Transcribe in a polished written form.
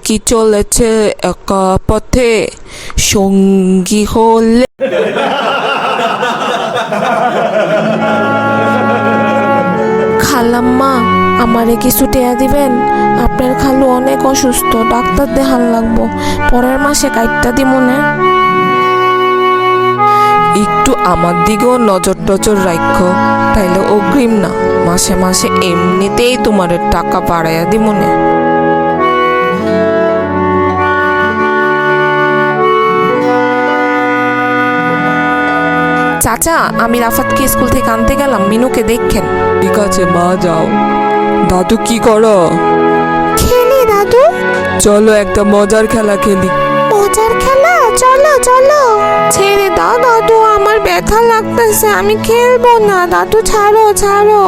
কি চলেছে একা পথে সঙ্গী হলে। খালাম্মা, আমারে কিছু টেয়া দিবেন? আপনার খালু অনেক অসুস্থ, ডাক্তার দেখান লাগবো। পরের মাসে কাইটটা দিমনে। একটু আমার দিকেও নজর টজর রাখো, তাইলে অগ্রিম না, মাসে মাসে এমনিতেই তোমার টাকা বাড়াইয়া দিমনে। চাচা, আমি রাফাতকে স্কুল থেকে আনতে গেলাম, মিনুকে দেখেন। ঠিক আছে মা, যাও। দাদু কি করো? খেলি দাদু। চলো একটা মজার খেলা খেলি। মজার খেলা? চলো চলো। ছেড়ে দাও দাদু, আমার ব্যথা লাগতেছে, আমি খেলবো না দাদু, ছাড়ো ছাড়ো।